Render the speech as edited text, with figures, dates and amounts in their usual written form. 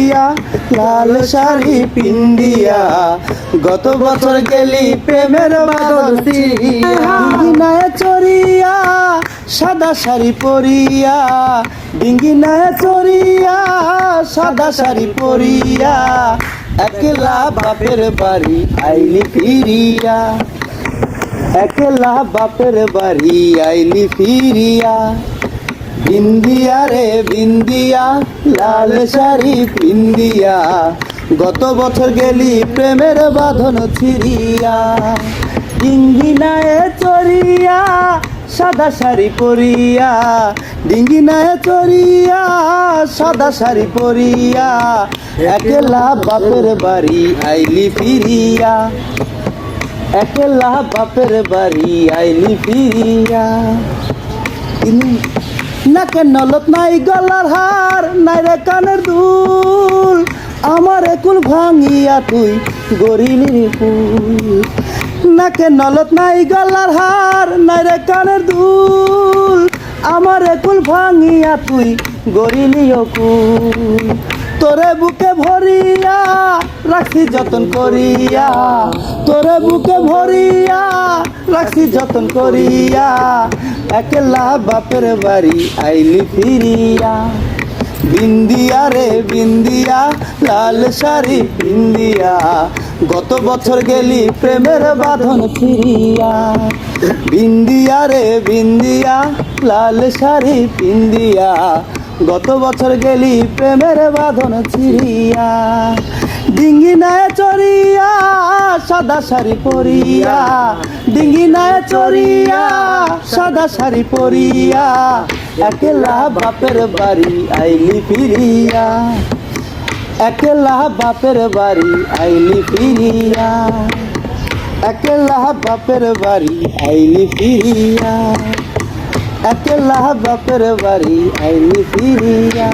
চড়িয়া লাল শাড়ি পিন্দিয়া গত বছর গেলি প্রেমের বাঁধন ছিঁড়িয়া ডিঙ্গিনায় চড়িয়া সাদা শাড়ি পরিয়া ডিঙ্গিনায় চড়িয়া সাদা শাড়ি পরিয়া একলা বাপের বাড়ি আইলি ফিরিয়া একলা বাপের বাড়ি আইলি ফিরিয়া বিন্দিয়া রে বিন্দিয়া লাল শাড়ি পিন্দিয়া গত বছর গেলি প্রেমের বাঁধন ছিঁড়িয়া ডিঙ্গিনায় চড়িয়া সাদা শাড়ি পরিয়া ডিঙ্গিনায় চড়িয়া সাদা শাড়ি পরিয়া একলা বাপের বাড়ি আইলি ফিরিয়া একলা বাপের বাড়ি আইলি ফিরিয়া নাকে নলত নাই গলার হার নাই রে কানের দুল আমার একুল ভাঙিয়া তুই গরিলি ফুল নাকে নলত নাই গলার হার নাই রে কানের দুল আমার একুল ভাঙিয়া তুই গরিলি কুল তোরে বুকে ভরিয়া রাখছি যতন করিয়া তোরে বুকে ভরিয়া রাখছি যতন করিয়া একলা বাপের বাড়ি আইলি ফিরিয়া বিন্দিয়া রে বিন্দিয়া লাল শাড়ি পিন্দিয়া গত বছর গেলি প্রেমের বাঁধন ছিঁড়িয়া বিন্দিয়া রে বিন্দিয়া লাল শাড়ি পিন্দিয়া গত বছর গেলি প্রেমের বাঁধন ছিঁড়িয়া ডিঙ্গিনায় চড়িয়া সাদা শাড়ি পরিয়া ডিঙ্গিনায় চড়িয়া সাদা শাড়ি পরিয়া একলা বাপের বাড়ি আইলি ফিরিয়া একলা বাপের বাড়ি আইলি ফিরিয়া একলা বাপের বাড়ি আইলি ফিরিয়া একলা বাপের বাড়ি আইলি ফিরিয়া।